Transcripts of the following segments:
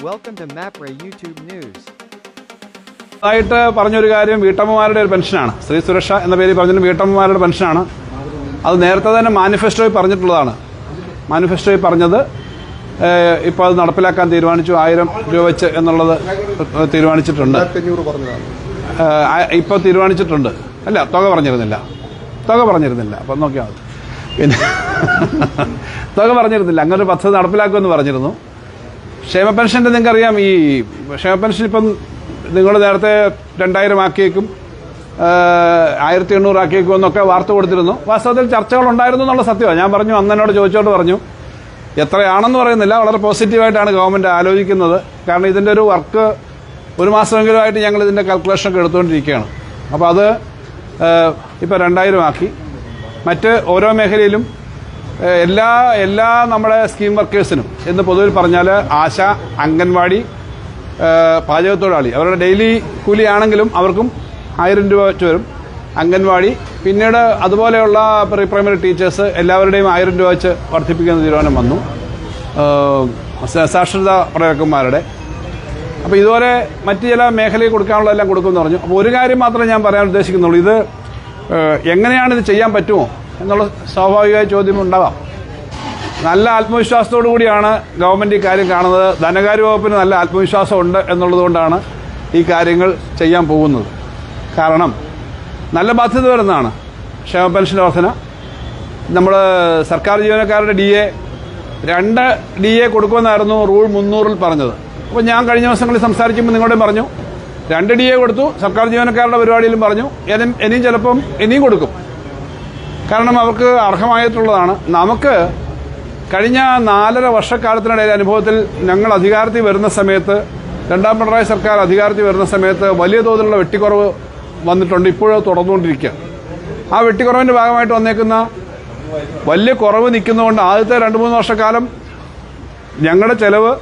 Welcome to MAPRA YouTube News. ആയിട്ട് പറഞ്ഞൊരു കാര്യം വീട്ടമ്മമാരുടെ ഒരു പെൻഷനാണ്. സ്ത്രീ സുരക്ഷ എന്ന പേരിൽ പറഞ്ഞൊരു വീട്ടമ്മമാരുടെ പെൻഷനാണ്. അത് നേരത്തെ തന്നെ മാനിഫെസ്റ്റോയിൽ പറഞ്ഞിട്ടുള്ളതാണ്. മാനിഫെസ്റ്റോയിൽ പറഞ്ഞത് ഇപ്പോൾ അത് നടപ്പിലാക്കാൻ തീരുമാനിച്ചു. 1000 രൂപ വെച്ച് എന്നുള്ളത് തീരുമാനിച്ചിട്ടുണ്ട്. ഇപ്പോൾ തീരുമാനിച്ചിട്ടുണ്ട്. അല്ല, തുക പറഞ്ഞിരുന്നില്ല. അപ്പം നോക്കിയാൽ മതി. പിന്നെ തുക പറഞ്ഞിരുന്നില്ല. അങ്ങനൊരു പദ്ധതി നടപ്പിലാക്കുമെന്ന് പറഞ്ഞിരുന്നു. ക്ഷേമ പെൻഷൻ്റെ നിങ്ങൾക്കറിയാം, ഈ ക്ഷേമ പെൻഷൻ ഇപ്പം നിങ്ങൾ നേരത്തെ 2000 ആക്കിയേക്കും 1800 ആക്കിയേക്കും എന്നൊക്കെ വാർത്ത കൊടുത്തിരുന്നു. വാസ്തവത്തിൽ ചർച്ചകളുണ്ടായിരുന്നു എന്നുള്ള സത്യമാണ്. ഞാൻ പറഞ്ഞു, അന്നോട് ചോദിച്ചോട്ട് പറഞ്ഞു, എത്രയാണെന്ന് പറയുന്നില്ല, വളരെ പോസിറ്റീവായിട്ടാണ് ഗവൺമെൻറ് ആലോചിക്കുന്നത്. കാരണം ഇതിൻ്റെ ഒരു വർക്ക് 1 മാസമെങ്കിലുമായിട്ട് ഞങ്ങൾ ഇതിൻ്റെ കാൽക്കുലേഷനൊക്കെ എടുത്തുകൊണ്ടിരിക്കുകയാണ്. അപ്പോൾ അത് ഇപ്പോൾ 2000 ആക്കി. മറ്റ് ഓരോ മേഖലയിലും എല്ലാ നമ്മുടെ സ്കീം വർക്കേഴ്സിനും എന്ന് പൊതുവിൽ പറഞ്ഞാൽ ആശ, അംഗൻവാടി, പാചകത്തൊഴിലാളി, അവരുടെ ഡെയിലി കൂലിയാണെങ്കിലും അവർക്കും 1000 രൂപ വെച്ച് വരും. അംഗൻവാടി, പിന്നീട് അതുപോലെയുള്ള പ്രീ പ്രൈമറി ടീച്ചേഴ്സ് എല്ലാവരുടെയും 1000 രൂപ വെച്ച് വർദ്ധിപ്പിക്കുന്ന തീരുമാനം വന്നു. സാക്ഷരതാ പ്രവർത്തകന്മാരുടെ. അപ്പോൾ ഇതുപോലെ മറ്റ് ചില മേഖലയിൽ കൊടുക്കാനുള്ളതെല്ലാം കൊടുക്കുമെന്ന് പറഞ്ഞു. അപ്പോൾ ഒരു കാര്യം മാത്രമേ ഞാൻ പറയാൻ ഉദ്ദേശിക്കുന്നുള്ളൂ. ഇത് എങ്ങനെയാണ് ഇത് ചെയ്യാൻ പറ്റുമോ എന്നുള്ള സ്വാഭാവികമായ ചോദ്യം ഉണ്ടാവാം. നല്ല ആത്മവിശ്വാസത്തോടു കൂടിയാണ് ഗവൺമെൻറ് ഈ കാര്യം കാണുന്നത്. ധനകാര്യ വകുപ്പിന് നല്ല ആത്മവിശ്വാസമുണ്ട് എന്നുള്ളതുകൊണ്ടാണ് ഈ കാര്യങ്ങൾ ചെയ്യാൻ പോകുന്നത്. കാരണം നല്ല ബാധ്യത വരുന്നതാണ് ക്ഷേമ പെൻഷൻ വർധന. നമ്മൾ സർക്കാർ ജീവനക്കാരുടെ DA 2 DA കൊടുക്കുമെന്നായിരുന്നു റൂൾ 300-ൽ പറഞ്ഞത്. അപ്പോൾ ഞാൻ കഴിഞ്ഞ ദിവസങ്ങളിൽ സംസാരിക്കുമ്പോൾ നിങ്ങളോടും പറഞ്ഞു, 2 DA കൊടുത്തു. സർക്കാർ ജീവനക്കാരുടെ പരിപാടിയിലും പറഞ്ഞു ഇനിയും ചിലപ്പം ഇനിയും കൊടുക്കും. കാരണം അവർക്ക് അർഹമായിട്ടുള്ളതാണ്. നമുക്ക് കഴിഞ്ഞ 4.5 വർഷക്കാലത്തിനിടയിൽ അനുഭവത്തിൽ ഞങ്ങൾ അധികാരത്തിൽ വരുന്ന സമയത്ത്, 2ാം പിണറായി സർക്കാർ അധികാരത്തിൽ വരുന്ന സമയത്ത് വലിയ തോതിലുള്ള വെട്ടിക്കുറവ് വന്നിട്ടുണ്ട്. ഇപ്പോഴും തുടർന്നുകൊണ്ടിരിക്കുക. ആ വെട്ടിക്കുറവിൻ്റെ ഭാഗമായിട്ട് വന്നേക്കുന്ന വലിയ കുറവ് നിൽക്കുന്നതുകൊണ്ട് ആദ്യത്തെ 2-3 വർഷക്കാലം ഞങ്ങളുടെ ചെലവ്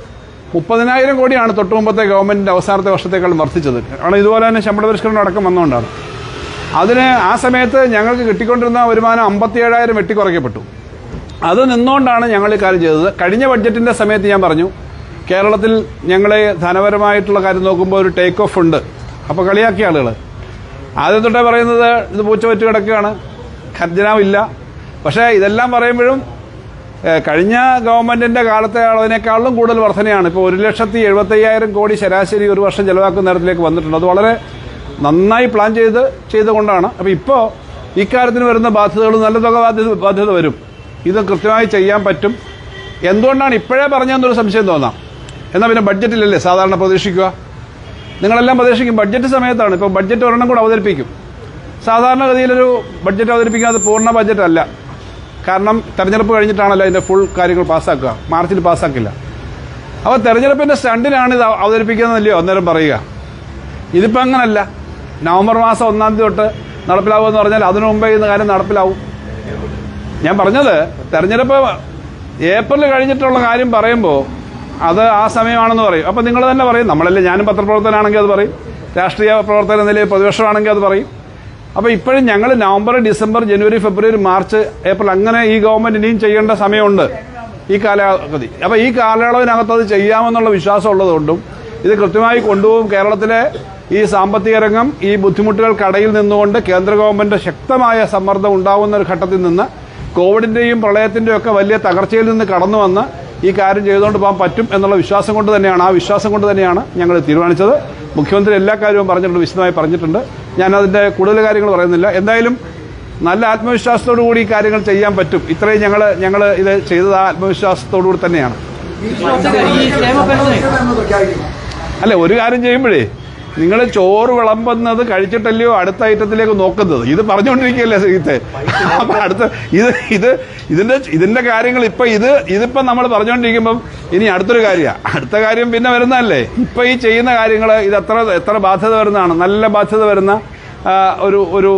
30,000 കോടിയാണ് തൊട്ട് മുമ്പത്തെ ഗവൺമെൻറ്റിൻ്റെ അവസാനത്തെ വർഷത്തേക്കാളും വർദ്ധിച്ചത്. കാരണം ഇതുപോലെ തന്നെ ശമ്പള പരിഷ്കരണം അടക്കം വന്നുകൊണ്ടാണ്. അതിന് ആ സമയത്ത് ഞങ്ങൾക്ക് കിട്ടിക്കൊണ്ടിരുന്ന വരുമാനം 57,000 വെട്ടിക്കുറയ്ക്കപ്പെട്ടു. അത് നിന്നുകൊണ്ടാണ് ഞങ്ങൾ ഈ കാര്യം ചെയ്തത്. കഴിഞ്ഞ ബഡ്ജറ്റിൻ്റെ സമയത്ത് ഞാൻ പറഞ്ഞു, കേരളത്തിൽ ഞങ്ങളെ ധനപരമായിട്ടുള്ള കാര്യം നോക്കുമ്പോൾ ഒരു ടേക്ക് ഓഫ് ഉണ്ട്. അപ്പോൾ കളിയാക്കിയ ആളുകൾ ആദ്യം തൊട്ടേ പറയുന്നത് ഇത് പൂച്ച വെച്ച് കിടക്കുകയാണ്, ഖജനാവില്ല. പക്ഷേ ഇതെല്ലാം പറയുമ്പോഴും കഴിഞ്ഞ ഗവൺമെൻറ്റിൻ്റെ കാലത്തെ അളവിനേക്കാളും കൂടുതൽ വർധനയാണ്. ഇപ്പോൾ 1,75,000 കോടി ശരാശരി ഒരു വർഷം ചെലവാക്കുന്ന നേരത്തിലേക്ക് വന്നിട്ടുണ്ട്. അത് വളരെ നന്നായി പ്ലാൻ ചെയ്തുകൊണ്ടാണ്. അപ്പോൾ ഇപ്പോൾ ഇക്കാര്യത്തിന് വരുന്ന ബാധ്യതകൾ നല്ല തുക ബാധ്യത വരും. ഇത് കൃത്യമായി ചെയ്യാൻ പറ്റും. എന്തുകൊണ്ടാണ് ഇപ്പോഴേ പറഞ്ഞതെന്നൊരു സംശയം തോന്നാം. എന്നാൽ പിന്നെ ബഡ്ജറ്റിലല്ലേ സാധാരണ പ്രതീക്ഷിക്കുക? നിങ്ങളെല്ലാം പ്രതീക്ഷിക്കും ബഡ്ജറ്റ് സമയത്താണ്. ഇപ്പോൾ ബഡ്ജറ്റ് ഒരെണ്ണം കൂടെ അവതരിപ്പിക്കും. സാധാരണഗതിയിലൊരു ബഡ്ജറ്റ് അവതരിപ്പിക്കുന്നത് പൂർണ്ണ ബഡ്ജറ്റ് അല്ല. കാരണം തെരഞ്ഞെടുപ്പ് കഴിഞ്ഞിട്ടാണല്ലോ അതിൻ്റെ ഫുൾ കാര്യങ്ങൾ പാസ്സാക്കുക. മാർച്ചിൽ പാസ്സാക്കില്ല. അപ്പോൾ തെരഞ്ഞെടുപ്പിൻ്റെ സ്റ്റണ്ടിലാണ് ഇത് അവതരിപ്പിക്കുന്നതല്ലയോ അന്നേരം പറയുക. ഇതിപ്പോൾ അങ്ങനല്ല. നവംബർ മാസം 1-ാം തീയതി തൊട്ട് നടപ്പിലാവുമെന്ന് പറഞ്ഞാൽ അതിനു മുമ്പേ ഇന്ന് കാര്യം നടപ്പിലാവും. ഞാൻ പറഞ്ഞത് തെരഞ്ഞെടുപ്പ് ഏപ്രിൽ കഴിഞ്ഞിട്ടുള്ള കാര്യം പറയുമ്പോൾ അത് ആ സമയമാണെന്ന് പറയും. അപ്പോൾ നിങ്ങൾ തന്നെ പറയും, നമ്മളല്ലേ, ഞാനും പത്രപ്രവർത്തകനാണെങ്കിൽ അത് പറയും, രാഷ്ട്രീയ പ്രവർത്തകൻ എന്ന നിലയിൽ പ്രതിപക്ഷമാണെങ്കിൽ അത് പറയും. അപ്പോൾ ഇപ്പോഴും ഞങ്ങൾ നവംബർ, ഡിസംബർ, ജനുവരി, ഫെബ്രുവരി, മാർച്ച്, ഏപ്രിൽ അങ്ങനെ ഈ ഗവൺമെൻറ് ഇനിയും ചെയ്യേണ്ട സമയമുണ്ട് ഈ കാലാവധി. അപ്പോൾ ഈ കാലയളവിനകത്ത് അത് ചെയ്യാമെന്നുള്ള വിശ്വാസം ഉള്ളതുകൊണ്ടും ഇത് കൃത്യമായി കൊണ്ടുപോകും. കേരളത്തിലെ ഈ സാമ്പത്തിക രംഗം ഈ ബുദ്ധിമുട്ടുകൾക്കിടയിൽ നിന്നുകൊണ്ട് കേന്ദ്ര ഗവൺമെൻറ് ശക്തമായ സമ്മർദ്ദം ഉണ്ടാകുന്ന ഒരു ഘട്ടത്തിൽ നിന്ന് കോവിഡിൻ്റെയും പ്രളയത്തിൻ്റെയും ഒക്കെ വലിയ തകർച്ചയിൽ നിന്ന് കടന്നു വന്ന് ഈ കാര്യം ചെയ്തുകൊണ്ട് പോകാൻ പറ്റും എന്നുള്ള വിശ്വാസം കൊണ്ട് തന്നെയാണ് ഞങ്ങൾ തീരുമാനിച്ചത്. മുഖ്യമന്ത്രി എല്ലാ കാര്യവും പറഞ്ഞിട്ടുണ്ട്, വിശദമായി പറഞ്ഞിട്ടുണ്ട്. ഞാനതിൻ്റെ കൂടുതൽ കാര്യങ്ങൾ പറയുന്നില്ല. എന്തായാലും നല്ല ആത്മവിശ്വാസത്തോടു കൂടി ഈ കാര്യങ്ങൾ ചെയ്യാൻ പറ്റും. ഇത്രയും ഞങ്ങൾ ഇത് ചെയ്തത് ആ ആത്മവിശ്വാസത്തോടു കൂടി തന്നെയാണ്. അല്ല, ഒരു കാര്യം ചെയ്യുമ്പോഴേ നിങ്ങൾ ചോറ് വിളമ്പുന്നത് കഴിച്ചിട്ടല്ലയോ അടുത്ത ഐറ്റത്തിലേക്ക് നോക്കുന്നത്. ഇത് പറഞ്ഞുകൊണ്ടിരിക്കുകയല്ലേ ശ്രീത്തെ. അപ്പം ഇതിന്റെ കാര്യങ്ങൾ ഇതിപ്പം നമ്മൾ പറഞ്ഞുകൊണ്ടിരിക്കുമ്പം ഇനി അടുത്തൊരു കാര്യമാണ്. അടുത്ത കാര്യം പിന്നെ വരുന്നതല്ലേ. ഇപ്പം ഈ ചെയ്യുന്ന കാര്യങ്ങൾ ഇത് എത്ര ബാധ്യത വരുന്നതാണ്. നല്ല ബാധ്യത വരുന്ന ഒരു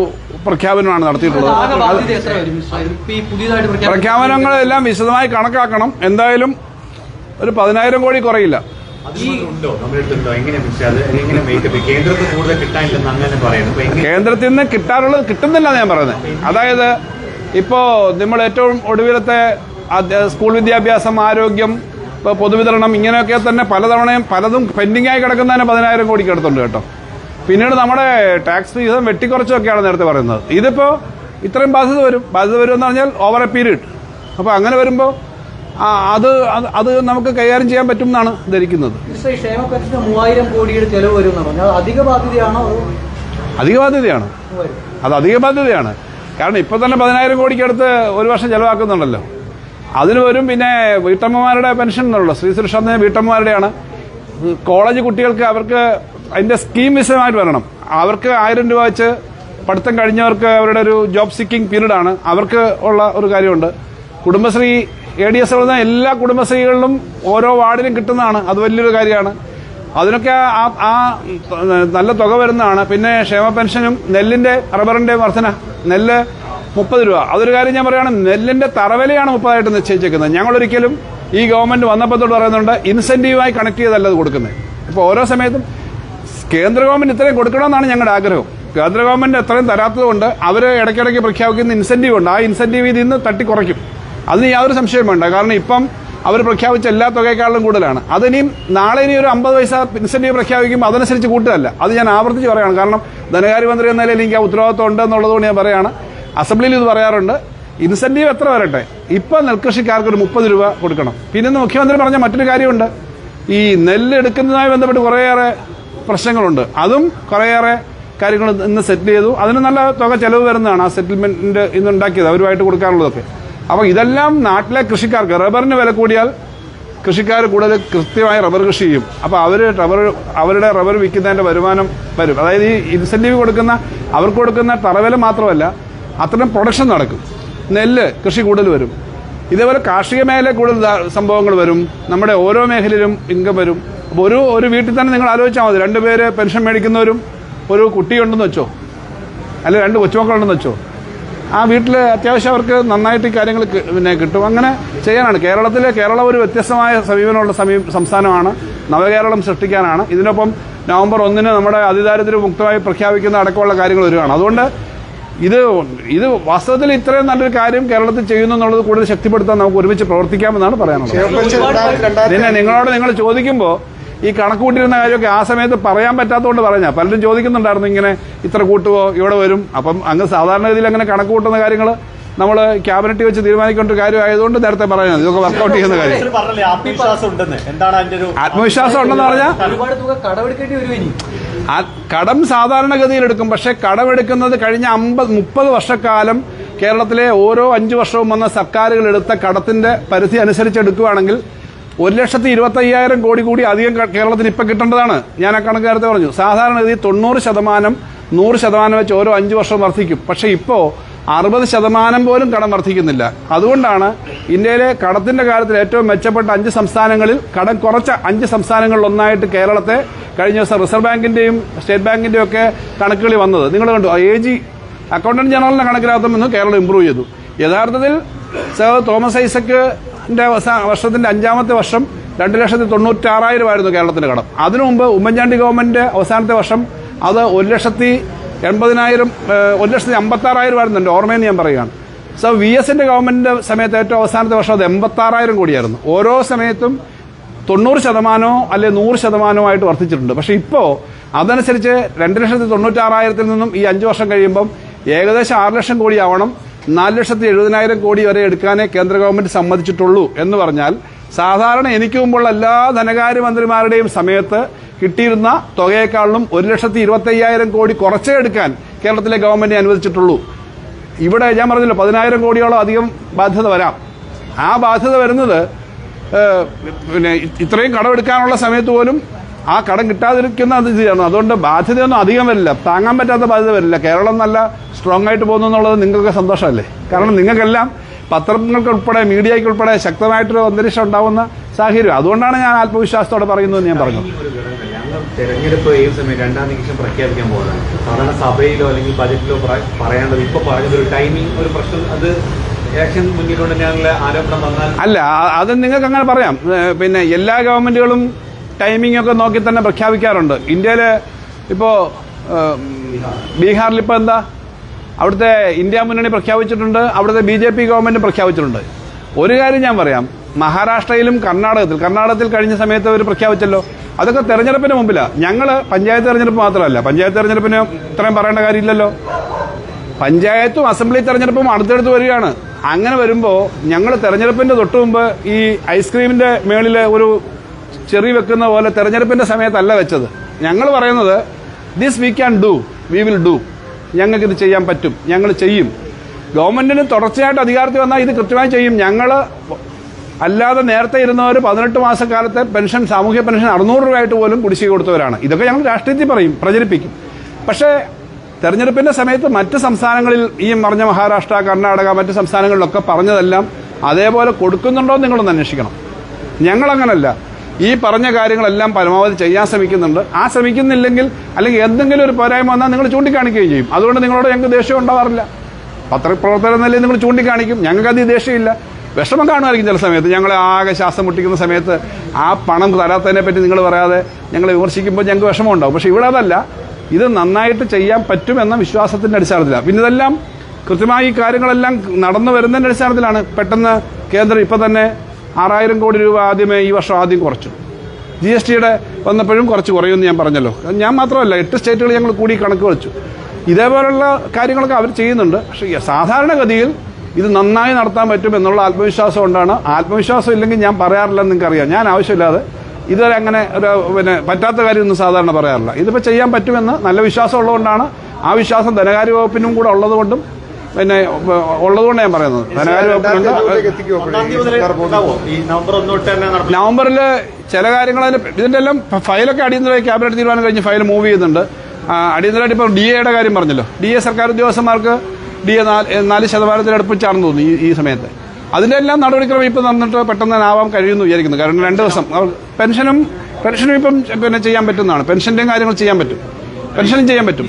പ്രഖ്യാപനമാണ് നടത്തിയിട്ടുള്ളത്. പ്രഖ്യാപനങ്ങളെല്ലാം വിശദമായി കണക്കാക്കണം. എന്തായാലും ഒരു 10,000 കോടി കുറയില്ല. കേന്ദ്രത്തിൽ നിന്ന് കിട്ടാനുള്ളത് കിട്ടുന്നില്ല ഞാൻ പറയുന്നത്. അതായത് ഇപ്പോൾ നമ്മൾ ഏറ്റവും ഒടുവിലത്തെ സ്കൂൾ വിദ്യാഭ്യാസം, ആരോഗ്യം, ഇപ്പോൾ പൊതുവിതരണം ഇങ്ങനെയൊക്കെ തന്നെ പലതവണയും പലതും പെൻഡിങ്ങായി കിടക്കുന്നതിന് 10,000 കോടിക്ക് അടുത്തുണ്ട് കേട്ടോ. പിന്നീട് നമ്മുടെ ടാക്സ് വിഹിതം വെട്ടിക്കുറച്ചൊക്കെയാണ് നേരത്തെ പറയുന്നത്. ഇതിപ്പോൾ ഇത്രയും ബാധ്യത വരും എന്ന് പറഞ്ഞാൽ ഓവർ എ പീരീഡ്. അപ്പോൾ അങ്ങനെ വരുമ്പോൾ അത് നമുക്ക് കൈകാര്യം ചെയ്യാൻ പറ്റും എന്നാണ് ധരിക്കുന്നത്. ക്ഷേമ പെൻഷന് 3,000 കോടിയുടെ ചെലവ് വരും എന്നാണ് പറഞ്ഞത്. അധിക ബാധ്യതയാണോ? അധിക ബാധ്യതയാണ്. അത് അധിക ബാധ്യതയാണ്. കാരണം ഇപ്പോൾ തന്നെ 10,000 കോടിക്ക് അടുത്ത് ഒരു വർഷം ചെലവാക്കുന്നുണ്ടല്ലോ. അതിന് വരും. പിന്നെ വീട്ടമ്മമാരുടെ പെൻഷൻ എന്നുള്ളൂ, സ്ത്രീ സുരക്ഷാ വീട്ടമ്മമാരുടെയാണ്. കോളേജ് കുട്ടികൾക്ക് അവർക്ക് അതിന്റെ സ്കീം വിശദമായിട്ട് വരണം. അവർക്ക് 1,000 രൂപ വെച്ച് പഠിത്തം കഴിഞ്ഞവർക്ക് അവരുടെ ഒരു ജോബ് സീക്കിംഗ് പീരീഡാണ്, അവർക്ക് ഉള്ള ഒരു കാര്യമുണ്ട്. കുടുംബശ്രീ ADS എല്ലാ കുടുംബശ്രീകളിലും ഓരോ വാർഡിലും കിട്ടുന്നതാണ്. അത് വലിയൊരു കാര്യമാണ്. അതിനൊക്കെ ആ നല്ല തുക വരുന്നതാണ്. പിന്നെ ക്ഷേമ പെൻഷനും നെല്ലിന്റെ റബ്ബറിന്റെ വർധന, നെല്ല് 30 രൂപ. അതൊരു കാര്യം ഞാൻ പറയുകയാണ്, നെല്ലിന്റെ തറവിലയാണ് 30 നിശ്ചയിച്ചേക്കുന്നത്. ഞങ്ങളൊരിക്കലും ഈ ഗവൺമെന്റ് വന്നപ്പോൾ തൊട്ട് പറയുന്നുണ്ട് ഇൻസെന്റീവായി കണക്ട് ചെയ്തല്ല അത് കൊടുക്കുന്നത്. ഇപ്പോൾ ഓരോ സമയത്തും കേന്ദ്ര ഗവൺമെന്റ് ഇത്രയും കൊടുക്കണമെന്നാണ് ഞങ്ങളുടെ ആഗ്രഹം. കേന്ദ്ര ഗവൺമെന്റ് എത്രയും തരാത്തതുകൊണ്ട് അവർ ഇടയ്ക്കിടയ്ക്ക് പ്രഖ്യാപിക്കുന്ന ഇൻസെന്റീവ് ഉണ്ട്. ആ ഇൻസെന്റീവ് ഇതിൽ നിന്ന് തട്ടിക്കുറയ്ക്കും. അതിന് യാതൊരു സംശയവും വേണ്ട. കാരണം ഇപ്പം അവർ പ്രഖ്യാപിച്ച എല്ലാ തുകയെക്കാളും കൂടുതലാണ്. അതിനിയും നാളെ ഇനി ഒരു 50 പൈസ ഇൻസെന്റീവ് പ്രഖ്യാപിക്കുമ്പോൾ അതനുസരിച്ച് കൂട്ടുകയല്ല. അത് ഞാൻ ആവർത്തിച്ച് പറയുകയാണ്. കാരണം ധനകാര്യമന്ത്രി എന്ന നിലയിൽ എനിക്ക് ആ ഉത്തരവാദിത്വം ഉണ്ട് എന്നുള്ളതുകൊണ്ട് ഞാൻ പറയുകയാണ്. അസംബ്ലിയിൽ ഇത് പറയാറുണ്ട്. ഇൻസെന്റീവ് എത്ര വരട്ടെ, ഇപ്പം നെൽകൃഷിക്കാർക്ക് ഒരു 30 രൂപ കൊടുക്കണം. പിന്നെ മുഖ്യമന്ത്രി പറഞ്ഞ മറ്റൊരു കാര്യമുണ്ട്. ഈ നെല്ല് എടുക്കുന്നതുമായി ബന്ധപ്പെട്ട് കുറേയേറെ പ്രശ്നങ്ങളുണ്ട്. അതും കുറേയേറെ കാര്യങ്ങൾ ഇന്ന് സെറ്റിൽ ചെയ്തു. അതിന് നല്ല തുക ചെലവ് വരുന്നതാണ്. ആ സെറ്റിൽമെന്റ് ഇന്ന് ഉണ്ടാക്കിയത് അവരുമായിട്ട് കൊടുക്കാനുള്ളതൊക്കെ. അപ്പോൾ ഇതെല്ലാം നാട്ടിലെ കൃഷിക്കാർക്ക്, റബ്ബറിന് വില കൂടിയാൽ കൃഷിക്കാർ കൂടുതൽ കൃത്യമായി റബ്ബർ കൃഷി ചെയ്യും. അപ്പോൾ അവരുടെ റബ്ബർ വിൽക്കുന്നതിന്റെ വരുമാനം വരും. അതായത് ഈ ഇൻസെന്റീവ് അവർക്ക് കൊടുക്കുന്ന തറവില മാത്രമല്ല, അത്രയും പ്രൊഡക്ഷൻ നടക്കും. നെല്ല് കൃഷി കൂടുതൽ വരും. ഇതേപോലെ കാർഷിക മേഖല കൂടുതൽ സംഭവങ്ങൾ വരും. നമ്മുടെ ഓരോ മേഖലയിലും ഇൻകം വരും. അപ്പോൾ ഒരു വീട്ടിൽ തന്നെ നിങ്ങൾ ആലോചിച്ചാൽ മതി. 2 പേര് പെൻഷൻ മേടിക്കുന്നവരും ഒരു കുട്ടിയുണ്ടെന്ന് വെച്ചോ, അല്ലെ 2 കൊച്ചുമക്കളുണ്ടെന്ന് വെച്ചോ, ആ വീട്ടിൽ അത്യാവശ്യം അവർക്ക് നന്നായിട്ട് ഈ കാര്യങ്ങൾ പിന്നെ കിട്ടും. അങ്ങനെ ചെയ്യാനാണ് കേരളം ഒരു വ്യത്യസ്തമായ സമീപനമുള്ള സംസ്ഥാനമാണ്. നവകേരളം സൃഷ്ടിക്കാനാണ്. ഇതിനൊപ്പം നവംബർ 1 നമ്മുടെ അതിദാരിദ്ര്യ മുക്തമായി പ്രഖ്യാപിക്കുന്ന അടക്കമുള്ള കാര്യങ്ങൾ വരികയാണ്. അതുകൊണ്ട് ഇത് വാസ്തവത്തിൽ ഇത്രയും നല്ലൊരു കാര്യം കേരളത്തിൽ ചെയ്യുന്നു എന്നുള്ളത് കൂടുതൽ ശക്തിപ്പെടുത്താൻ നമുക്ക് ഒരുമിച്ച് പ്രവർത്തിക്കാമെന്നാണ് പറയാനുള്ളത്. പിന്നെ നിങ്ങൾ ചോദിക്കുമ്പോൾ ഈ കണക്ക് കൂട്ടിയിരുന്ന കാര്യമൊക്കെ ആ സമയത്ത് പറയാൻ പറ്റാത്തതുകൊണ്ട് പറഞ്ഞാൽ പലരും ചോദിക്കുന്നുണ്ടായിരുന്നു, ഇങ്ങനെ ഇത്ര കൂട്ടുവോ ഇവിടെ വരും. അപ്പം അങ്ങ് സാധാരണഗതിയിൽ അങ്ങനെ കണക്ക് കൂട്ടുന്ന കാര്യങ്ങൾ നമ്മൾ ക്യാബിനറ്റ് വെച്ച് തീരുമാനിക്കേണ്ട ഒരു കാര്യമായതുകൊണ്ട് നേരത്തെ പറയുന്നത് ഇതൊക്കെ വർക്കൗട്ട് ചെയ്യുന്ന കാര്യം. ആത്മവിശ്വാസം ഉണ്ടെന്ന് പറഞ്ഞാൽ കടം സാധാരണഗതിയിൽ എടുക്കും. പക്ഷെ കടമെടുക്കുന്നത് കഴിഞ്ഞ 50-30 വർഷക്കാലം കേരളത്തിലെ ഓരോ 5 വർഷവും വന്ന സർക്കാരുകൾ എടുത്ത കടത്തിന്റെ പരിധി അനുസരിച്ച് എടുക്കുകയാണെങ്കിൽ 1,25,000 കോടി കൂടി അധികം കേരളത്തിന് ഇപ്പം കിട്ടേണ്ടതാണ്. ഞാൻ ആ കണക്ക് നേരത്തെ പറഞ്ഞു. സാധാരണഗതി 90%, 100% വെച്ച് ഓരോ 5 വർഷവും വർദ്ധിക്കും. പക്ഷെ ഇപ്പോൾ 60% പോലും കടം വർദ്ധിക്കുന്നില്ല. അതുകൊണ്ടാണ് ഇന്ത്യയിലെ കടത്തിന്റെ കാര്യത്തിൽ ഏറ്റവും മെച്ചപ്പെട്ട 5 സംസ്ഥാനങ്ങളിൽ കടം കുറച്ച 5 സംസ്ഥാനങ്ങളിൽ ഒന്നായിട്ട് കേരളത്തെ കഴിഞ്ഞ ദിവസം റിസർവ് ബാങ്കിന്റെയും സ്റ്റേറ്റ് ബാങ്കിന്റെയും ഒക്കെ കണക്കുകളിൽ വന്നത് നിങ്ങൾ കണ്ടു. AG അക്കൗണ്ടന്റ് ജനറലിന്റെ കണക്കിനകത്തും നിന്ന് കേരളം ഇംപ്രൂവ് ചെയ്തു. യഥാർത്ഥത്തിൽ സർ തോമസ് ഐസക്കിന്റെ വർഷത്തിന്റെ 5ാമത്തെ വർഷം 2,96,000 ആയിരുന്നു കേരളത്തിന്റെ കടം. അതിനു മുമ്പ് ഉമ്മൻചാണ്ടി ഗവൺമെന്റ് അവസാനത്തെ വർഷം അത് 1,56,000 ആയിരുന്നു. എൻ്റെ ഓർമ്മയെന്ന് ഞാൻ പറയുകയാണ്. സോ VSന്റെ ഗവൺമെന്റിന്റെ സമയത്ത് ഏറ്റവും അവസാനത്തെ വർഷം അത് 86,000 കോടിയായിരുന്നു. ഓരോ സമയത്തും 90% അല്ലെ 100% വർദ്ധിച്ചിട്ടുണ്ട്. പക്ഷെ ഇപ്പോൾ അതനുസരിച്ച് 2,96,000 നിന്നും ഈ 5 വർഷം കഴിയുമ്പം ഏകദേശം 6 ലക്ഷം കോടി ആവണം. 4,70,000 കോടി വരെ എടുക്കാനേ കേന്ദ്ര ഗവൺമെന്റ് സമ്മതിച്ചിട്ടുള്ളൂ. എന്ന് പറഞ്ഞാൽ സാധാരണ എനിക്ക് മുമ്പുള്ള എല്ലാ ധനകാര്യമന്ത്രിമാരുടെയും സമയത്ത് കിട്ടിയിരുന്ന തുകയെക്കാളും 1,25,000 കോടി കുറച്ചേ എടുക്കാൻ കേരളത്തിലെ ഗവൺമെന്റ് അനുവദിച്ചിട്ടുള്ളൂ. ഇവിടെ ഞാൻ പറഞ്ഞല്ലോ 10,000 കോടിയോളം അധികം ബാധ്യത വരാം. ആ ബാധ്യത വരുന്നത് പിന്നെ ഇത്രയും കടമെടുക്കാനുള്ള സമയത്ത് പോലും ആ കടം കിട്ടാതിരിക്കുന്ന ഇതിലാണ്. അതുകൊണ്ട് ബാധ്യതയൊന്നും അധികം വരില്ല, താങ്ങാൻ പറ്റാത്ത ബാധ്യത വരില്ല. കേരളം നല്ല സ്ട്രോങ് ആയിട്ട് പോകുന്നു എന്നുള്ളത് നിങ്ങൾക്ക് സന്തോഷമല്ലേ? കാരണം നിങ്ങൾക്കെല്ലാം പത്രങ്ങൾക്ക് ഉൾപ്പെടെ മീഡിയയ്ക്ക് ഉൾപ്പെടെ ശക്തമായിട്ടൊരു അന്തരീക്ഷം ഉണ്ടാവുന്ന സാഹചര്യം. അതുകൊണ്ടാണ് ഞാൻ ആത്മവിശ്വാസത്തോടെ പറയുന്നതെന്ന് ഞാൻ പറഞ്ഞു. തെരഞ്ഞെടുപ്പ് ഈ സമയം 2ാം നിമിഷം പ്രഖ്യാപിക്കാൻ പോകുന്നത് സാധാരണ സഭയിലോ അല്ലെങ്കിൽ ബജറ്റിലോ പറയേണ്ടത് ഇപ്പൊ പറഞ്ഞതൊരു ടൈമിംഗ് ഒരു പ്രശ്നം, അത് ഇലക്ഷൻ മുന്നിലുണ്ട് ഞങ്ങളുടെ ആരോപണം വന്നാൽ അല്ല, അത് നിങ്ങൾക്ക് അങ്ങനെ പറയാം. പിന്നെ എല്ലാ ഗവൺമെന്റുകളും ടൈമിംഗ് ഒക്കെ നോക്കി തന്നെ പ്രഖ്യാപിക്കാറുണ്ട്. ഇന്ത്യയിൽ ഇപ്പോൾ ബീഹാറിൽ ഇപ്പോൾ എന്താ, അവിടുത്തെ ഇന്ത്യ മുന്നണി പ്രഖ്യാപിച്ചിട്ടുണ്ട്, അവിടുത്തെ BJP ഗവൺമെന്റ് പ്രഖ്യാപിച്ചിട്ടുണ്ട്. ഒരു കാര്യം ഞാൻ പറയാം, മഹാരാഷ്ട്രയിലും കർണാടകത്തിൽ കഴിഞ്ഞ സമയത്ത് അവർ പ്രഖ്യാപിച്ചല്ലോ. അതൊക്കെ തെരഞ്ഞെടുപ്പിന് മുമ്പിലാണ്. ഞങ്ങൾ പഞ്ചായത്ത് തെരഞ്ഞെടുപ്പ് മാത്രമല്ല, പഞ്ചായത്ത് തെരഞ്ഞെടുപ്പിന് ഇത്രയും പറയേണ്ട കാര്യമില്ലല്ലോ. പഞ്ചായത്തും അസംബ്ലി തെരഞ്ഞെടുപ്പും അടുത്തടുത്ത് വരികയാണ്. അങ്ങനെ വരുമ്പോൾ ഞങ്ങൾ തെരഞ്ഞെടുപ്പിന്റെ തൊട്ട് മുമ്പ് ഈ ഐസ്ക്രീമിന്റെ മേളിൽ ഒരു ചെറി വെക്കുന്ന പോലെ തെരഞ്ഞെടുപ്പിന്റെ സമയത്തല്ല വെച്ചത്. ഞങ്ങൾ പറയുന്നത് this we can do, we will do, ഞങ്ങൾക്കിത് ചെയ്യാൻ പറ്റും, ഞങ്ങൾ ചെയ്യും. ഗവൺമെന്റിന് തുടർച്ചയായിട്ട് അധികാരത്തിൽ വന്നാൽ ഇത് കൃത്യമായി ചെയ്യും. ഞങ്ങൾ അല്ലാതെ നേരത്തെ ഇരുന്നവർ 18 മാസക്കാലത്തെ പെൻഷൻ, സാമൂഹ്യ പെൻഷൻ 600 രൂപയായിട്ട് പോലും കുടിശ്ശിക കൊടുത്തവരാണ്. ഇതൊക്കെ ഞങ്ങൾ രാഷ്ട്രീയത്തിൽ പറയും, പ്രചരിപ്പിക്കും. പക്ഷേ തെരഞ്ഞെടുപ്പിന്റെ സമയത്ത് മറ്റ് സംസ്ഥാനങ്ങളിൽ, ഈ പറഞ്ഞ മഹാരാഷ്ട്ര, കർണാടക, മറ്റ് സംസ്ഥാനങ്ങളിലൊക്കെ പറഞ്ഞതെല്ലാം അതേപോലെ കൊടുക്കുന്നുണ്ടോ എന്ന് നിങ്ങളൊന്ന് അന്വേഷിക്കണം. ഞങ്ങളങ്ങനല്ല. ഈ പറഞ്ഞ കാര്യങ്ങളെല്ലാം പരമാവധി ചെയ്യാൻ ശ്രമിക്കുന്നുണ്ട്. ആ ശ്രമിക്കുന്നില്ലെങ്കിൽ അല്ലെങ്കിൽ എന്തെങ്കിലും ഒരു പോരായ്മ വന്നാൽ നിങ്ങൾ ചൂണ്ടിക്കാണിക്കുകയും ചെയ്യും. അതുകൊണ്ട് നിങ്ങളോട് ഞങ്ങൾക്ക് ദേഷ്യം ഉണ്ടാവാറില്ല. പത്രപ്രവർത്തകർ എന്നല്ലേ നിങ്ങൾ ചൂണ്ടിക്കാണിക്കും. ഞങ്ങൾക്കത് ദേഷ്യമില്ല. വിഷമം കാണുമായിരിക്കും ചില സമയത്ത്. ഞങ്ങളെ ആകെ ശ്വാസം മുട്ടിക്കുന്ന സമയത്ത് ആ പണം തരാത്തതിനെ പറ്റി നിങ്ങൾ പറയാതെ ഞങ്ങളെ വിമർശിക്കുമ്പോൾ ഞങ്ങൾക്ക് വിഷമം ഉണ്ടാവും. പക്ഷെ ഇവിടെ അതല്ല. ഇത് നന്നായിട്ട് ചെയ്യാൻ പറ്റുമെന്ന വിശ്വാസത്തിന്റെ അടിസ്ഥാനത്തിലാണ്. പിന്നെ ഇതെല്ലാം കൃത്യമായി ഈ കാര്യങ്ങളെല്ലാം നടന്നു വരുന്നതിന്റെ അടിസ്ഥാനത്തിലാണ്. പെട്ടെന്ന് കേന്ദ്രം ഇപ്പം തന്നെ 6000 കോടി രൂപ ഈ വർഷം ആദ്യം കുറച്ചു. GSTയുടെ വന്നപ്പോഴും കുറച്ച് കുറയുമെന്ന് ഞാൻ പറഞ്ഞല്ലോ. ഞാൻ മാത്രമല്ല, 8 സ്റ്റേറ്റുകൾ ഞങ്ങൾ കൂടി കണക്ക് വെച്ചു. ഇതേപോലുള്ള കാര്യങ്ങളൊക്കെ അവർ ചെയ്യുന്നുണ്ട്. പക്ഷേ സാധാരണഗതിയിൽ ഇത് നന്നായി നടത്താൻ പറ്റും എന്നുള്ള ആത്മവിശ്വാസം കൊണ്ടാണ്. ആത്മവിശ്വാസം ഇല്ലെങ്കിൽ ഞാൻ പറയാറില്ലെന്ന് നിങ്ങൾക്കറിയാം. ഞാൻ ആവശ്യമില്ലാതെ ഇതുവരെ അങ്ങനെ ഒരു പറ്റാത്ത കാര്യമൊന്നും സാധാരണ പറയാറില്ല. ഇതിപ്പോൾ ചെയ്യാൻ പറ്റുമെന്ന് നല്ല വിശ്വാസം ഉള്ളതുകൊണ്ടാണ്. ആ വിശ്വാസം ധനകാര്യ വകുപ്പിനും കൂടെ ഉള്ളതുകൊണ്ടും ഉള്ളതുകൊണ്ട് ഞാൻ പറയുന്നത്. ധനകാര്യ വകുപ്പിനുണ്ട്. നവംബറിൽ ചില കാര്യങ്ങൾ ഇതിന്റെ എല്ലാം ഫയലൊക്കെ അടിയന്തരമായി ക്യാബിനറ്റ് തീരുമാനം കഴിഞ്ഞ് ഫയൽ മൂവ് ചെയ്യുന്നുണ്ട്. അടിയന്തരമായിട്ട് ഇപ്പോൾ DAയുടെ കാര്യം പറഞ്ഞല്ലോ. DA സർക്കാർ ഉദ്യോഗസ്ഥന്മാർക്ക് DA 4% അടുപ്പിച്ചാണെന്ന് തോന്നുന്നു ഈ സമയത്ത്. അതിന്റെ എല്ലാം നടപടിക്രമം ഇപ്പം നടന്നിട്ട് പെട്ടെന്ന് ആവാൻ കഴിയുമെന്ന് വിചാരിക്കുന്നു. കാരണം 2 ദിവസം പെൻഷനും ഇപ്പം ചെയ്യാൻ പറ്റുന്നതാണ്. പെൻഷന്റെയും കാര്യങ്ങൾ ചെയ്യാൻ പറ്റും, പെൻഷനും ചെയ്യാൻ പറ്റും.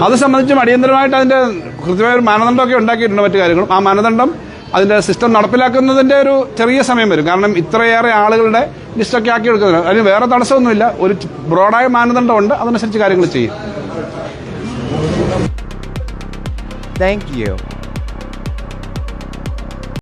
അത് സംബന്ധിച്ചും അടിയന്തരമായിട്ട് അതിന്റെ കൃത്യമായ ഒരു മാനദണ്ഡമൊക്കെ ഉണ്ടാക്കിയിട്ടുണ്ട്. മറ്റു കാര്യങ്ങളും ആ മാനദണ്ഡം അതിന്റെ സിസ്റ്റം നടപ്പിലാക്കുന്നതിന്റെ ഒരു ചെറിയ സമയം വരും. കാരണം ഇത്രയേറെ ആളുകളുടെ ലിസ്റ്റൊക്കെ ആക്കി എടുക്കുന്നില്ല. അതിന് വേറെ തടസ്സമൊന്നുമില്ല. ഒരു ബ്രോഡായ മാനദണ്ഡമുണ്ട്. അതനുസരിച്ച് കാര്യങ്ങൾ ചെയ്യും. Thank you.